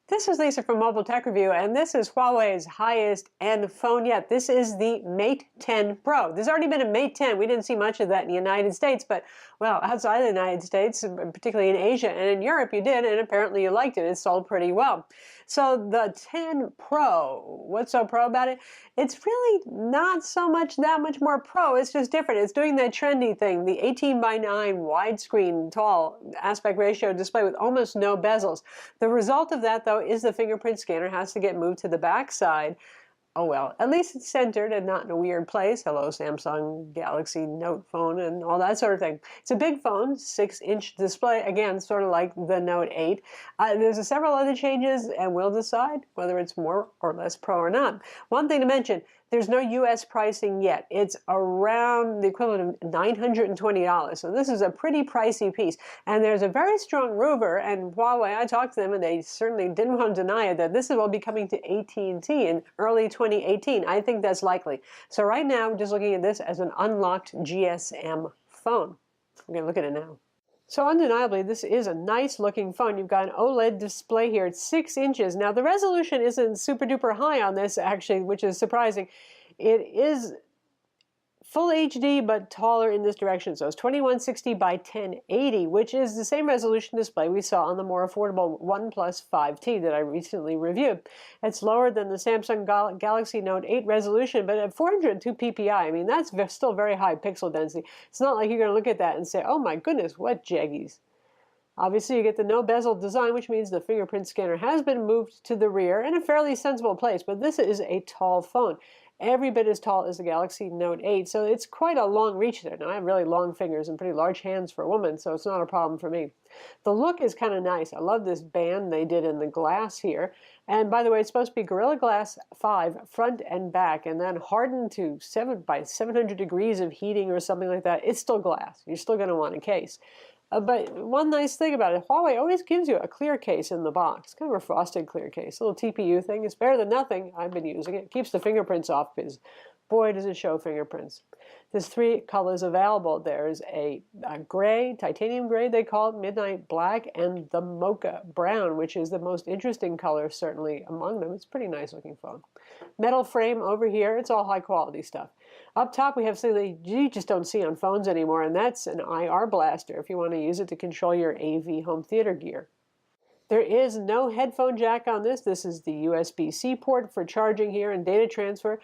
This is Lisa from Mobile Tech Review, and this is Huawei's highest end phone yet. This is the Mate 10 Pro. There's already been a Mate 10. We didn't see much of that in the United States, but, well, outside of the United States, particularly in Asia and in Europe, you did, and apparently you liked it. It sold pretty well. So the 10 Pro, what's so pro about it? It's really not so much that much more pro. It's just different. It's doing that trendy thing, the 18:9 widescreen tall aspect ratio display with almost no bezels. The result of that, though, is the fingerprint scanner has to get moved to the back side. Oh well, at least it's centered and not in a weird place. Hello, Samsung Galaxy Note phone and all that sort of thing. It's a big phone, 6-inch display, again, sort of like the Note 8. There's several other changes, and we'll decide whether it's more or less pro or not. One thing to mention, there's no U.S. pricing yet. It's around the equivalent of $920. So this is a pretty pricey piece. And there's a very strong rumor, and Huawei, I talked to them, and they certainly didn't want to deny it, that this will be coming to AT&T in early 2018. I think that's likely. So right now, I'm just looking at this as an unlocked GSM phone. We're going to look at it now. So undeniably, this is a nice looking phone. You've got an OLED display here. It's 6 inches. Now, the resolution isn't super duper high on this, actually, which is surprising. It is full HD, but taller in this direction. So it's 2160 by 1080, which is the same resolution display we saw on the more affordable OnePlus 5T that I recently reviewed. It's lower than the Samsung Galaxy Note 8 resolution, but at 402 ppi, I mean, that's still very high pixel density. It's not like you're going to look at that and say, oh my goodness, what jaggies. Obviously, you get the no bezel design, which means the fingerprint scanner has been moved to the rear in a fairly sensible place, but this is a tall phone. Every bit as tall as the Galaxy Note 8, so it's quite a long reach there. Now, I have really long fingers and pretty large hands for a woman, so it's not a problem for me. The look is kind of nice. I love this band they did in the glass here. And by the way, it's supposed to be Gorilla Glass 5 front and back, and then hardened to 700 degrees of heating or something like that. It's still glass. You're still going to want a case. But one nice thing about it, Huawei always gives you a clear case in the box, kind of a frosted clear case, a little TPU thing. It's better than nothing. I've been using it. It keeps the fingerprints off because, boy, does it show fingerprints. There's 3 colors available. There's a gray, titanium gray they call it, midnight black, and the mocha brown, which is the most interesting color certainly among them. It's a pretty nice looking phone. Metal frame over here. It's all high quality stuff. Up top, we have something that you just don't see on phones anymore, and that's an IR blaster if you want to use it to control your AV home theater gear. There is no headphone jack on this. This is the USB-C port for charging here and data transfer.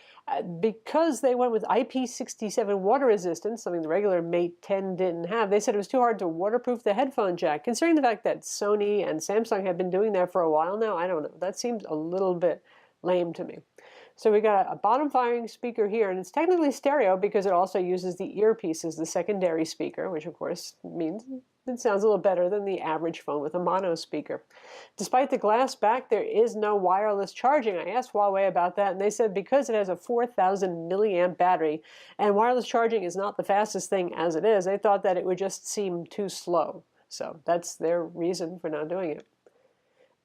Because they went with IP67 water resistance, something the regular Mate 10 didn't have, they said it was too hard to waterproof the headphone jack. Considering the fact that Sony and Samsung have been doing that for a while now, I don't know. That seems a little bit lame to me. So we got a bottom firing speaker here, and it's technically stereo because it also uses the earpiece as the secondary speaker, which of course means it sounds a little better than the average phone with a mono speaker. Despite the glass back, there is no wireless charging. I asked Huawei about that, and they said because it has a 4,000 milliamp battery, and wireless charging is not the fastest thing as it is, they thought that it would just seem too slow. So that's their reason for not doing it.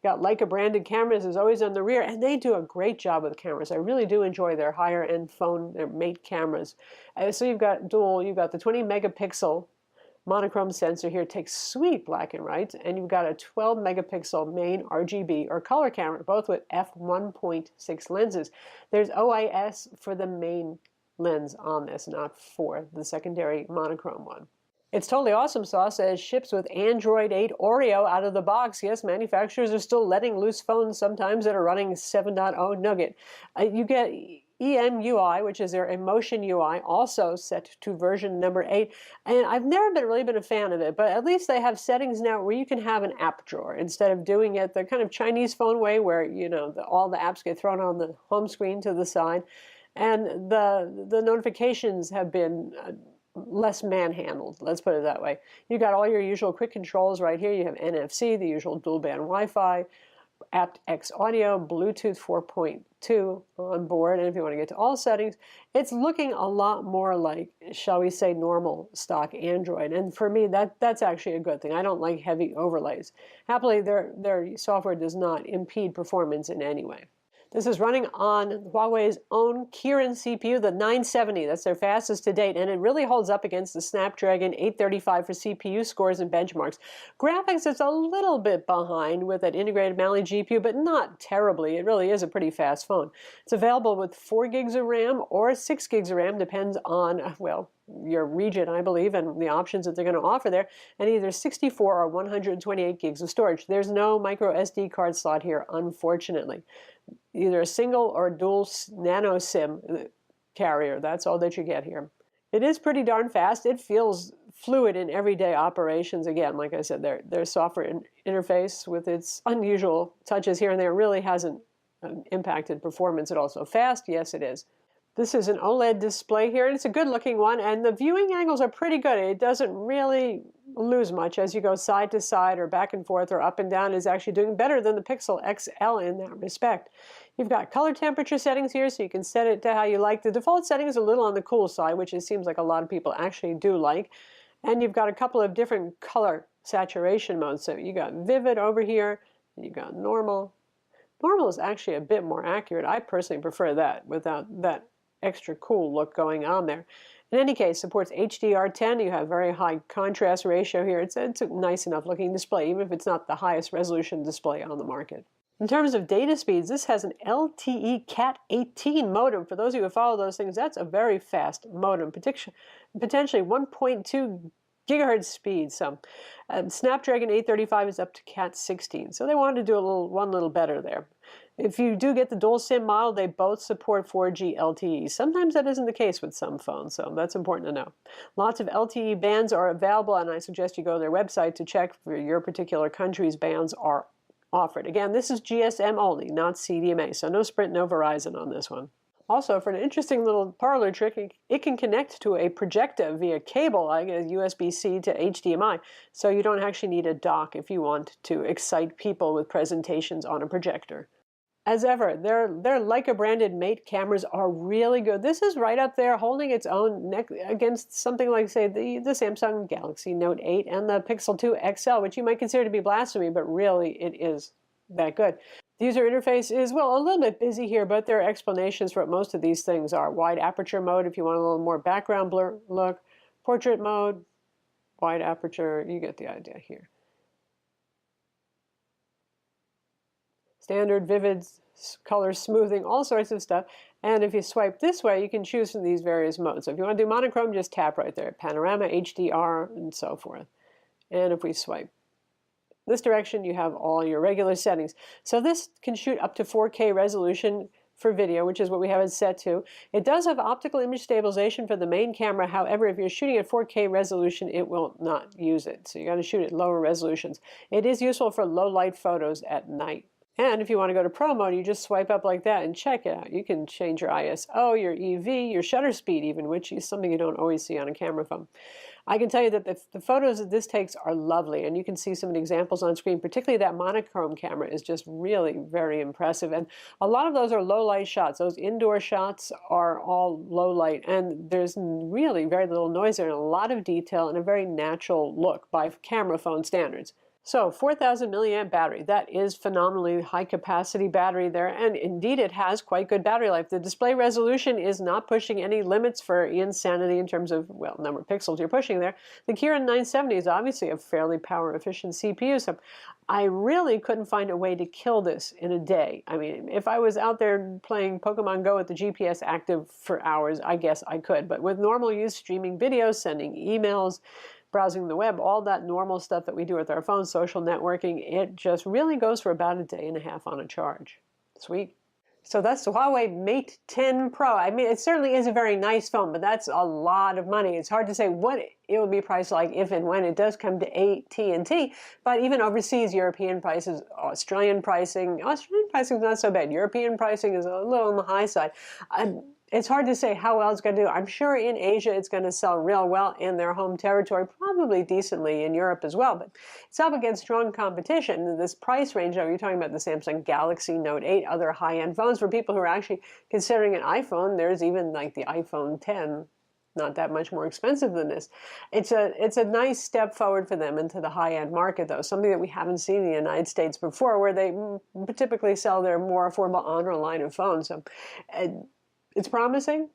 Got Leica branded cameras is always on the rear, and they do a great job with cameras. I really do enjoy their higher end phone, their Mate cameras. So you've got the 20 megapixel monochrome sensor here, takes sweet black and white, and you've got a 12 megapixel main RGB or color camera, both with f1.6 lenses. There's OIS for the main lens on this, not for the secondary monochrome one. It's totally awesome sauce as ships with Android 8 Oreo out of the box. Yes, manufacturers are still letting loose phones sometimes that are running 7.0 Nougat. You get EMUI, which is their Emotion UI, also set to version number 8. And I've never really been a fan of it, but at least they have settings now where you can have an app drawer instead of doing it the kind of Chinese phone way where, you know, all the apps get thrown on the home screen to the side. And the notifications have been less manhandled, let's put it that way. You got all your usual quick controls right here. You have NFC, the usual dual band Wi-Fi, aptX audio, Bluetooth 4.2 on board, and if you want to get to all settings, it's looking a lot more like, shall we say, normal stock Android. And for me, that's actually a good thing. I don't like heavy overlays. Happily, their software does not impede performance in any way. This is running on Huawei's own Kirin CPU, the 970. That's their fastest to date, and it really holds up against the Snapdragon 835 for CPU scores and benchmarks. Graphics is a little bit behind with that integrated Mali GPU, but not terribly. It really is a pretty fast phone. It's available with 4 gigs of RAM or 6 gigs of RAM, depends on, well, your region, I believe, and the options that they're going to offer there, and either 64 or 128 gigs of storage. There's no micro SD card slot here, unfortunately. Either a single or dual nano SIM carrier. That's all that you get here. It is pretty darn fast. It feels fluid in everyday operations. Again, like I said, their software interface with its unusual touches here and there really hasn't impacted performance at all. So fast, yes, it is. This is an OLED display here, and it's a good-looking one, and the viewing angles are pretty good. It doesn't really lose much as you go side to side or back and forth or up and down. It's actually doing better than the Pixel XL in that respect. You've got color temperature settings here, so you can set it to how you like. The default setting is a little on the cool side, which it seems like a lot of people actually do like. And you've got a couple of different color saturation modes. So you got vivid over here, and you got normal. Normal is actually a bit more accurate. I personally prefer that without that extra cool look going on there. In any case, supports HDR10. You have very high contrast ratio here. It's a nice enough looking display, even if it's not the highest resolution display on the market. In terms of data speeds, this has an LTE Cat 18 modem. For those of you who follow those things, that's a very fast modem, potentially 1.2 gigahertz speed. So Snapdragon 835 is up to Cat 16. So they wanted to do one little better there. If you do get the dual SIM model, they both support 4G LTE. Sometimes that isn't the case with some phones, so that's important to know. Lots of LTE bands are available, and I suggest you go to their website to check for your particular country's bands are offered. Again, this is GSM only, not CDMA, so no Sprint, no Verizon on this one. Also, for an interesting little parlor trick, it can connect to a projector via cable, like a USB-C to HDMI, so you don't actually need a dock if you want to excite people with presentations on a projector. As ever, their Leica branded Mate cameras are really good. This is right up there holding its own neck against something like, say, the Samsung Galaxy Note 8 and the Pixel 2 XL, which you might consider to be blasphemy, but really it is that good. The user interface is, well, a little bit busy here, but there are explanations for what most of these things are. Wide aperture mode if you want a little more background blur look, portrait mode, wide aperture, you get the idea here. Standard, vivid, color smoothing, all sorts of stuff. And if you swipe this way, you can choose from these various modes. So if you want to do monochrome, just tap right there. Panorama, HDR, and so forth. And if we swipe this direction, you have all your regular settings. So this can shoot up to 4K resolution for video, which is what we have it set to. It does have optical image stabilization for the main camera. However, if you're shooting at 4K resolution, it will not use it. So you got to shoot at lower resolutions. It is useful for low light photos at night. And if you want to go to Pro mode, you just swipe up like that and check it out. You can change your ISO, your EV, your shutter speed even, which is something you don't always see on a camera phone. I can tell you that the photos that this takes are lovely, and you can see some of the examples on screen. Particularly that monochrome camera is just really very impressive. And a lot of those are low light shots. Those indoor shots are all low light, and there's really very little noise there and a lot of detail and a very natural look by camera phone standards. So 4,000 milliamp battery, that is phenomenally high capacity battery there, and indeed it has quite good battery life. The display resolution is not pushing any limits for insanity in terms of, well, number of pixels you're pushing there. The Kirin 970 is obviously a fairly power efficient CPU, so I really couldn't find a way to kill this in a day. I mean, if I was out there playing Pokemon Go with the GPS active for hours, I guess I could, but with normal use, streaming videos, sending emails, browsing the web, all that normal stuff that we do with our phones, social networking, it just really goes for about a day and a half on a charge. Sweet. So that's the Huawei Mate 10 Pro. I mean, it certainly is a very nice phone, but that's a lot of money. It's hard to say what it will be priced like if and when it does come to AT&T, but even overseas, European prices, Australian pricing is not so bad. European pricing is a little on the high side. It's hard to say how well it's going to do. I'm sure in Asia it's going to sell real well in their home territory, probably decently in Europe as well, but it's up against strong competition. This price range, though, you're talking about the Samsung Galaxy Note 8, other high-end phones. For people who are actually considering an iPhone, there's even like the iPhone 10 not that much more expensive than this. It's a nice step forward for them into the high-end market, though, something that we haven't seen in the United States before, where they typically sell their more affordable Honor line of phones. So it's promising,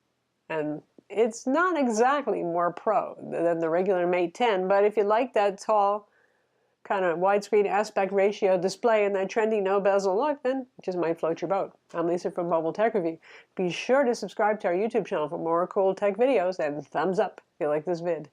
and it's not exactly more pro than the regular Mate 10, but if you like that tall, kind of widescreen aspect ratio display and that trendy no bezel look, then it just might float your boat. I'm Lisa from Mobile Tech Review. Be sure to subscribe to our YouTube channel for more cool tech videos, and thumbs up if you like this vid.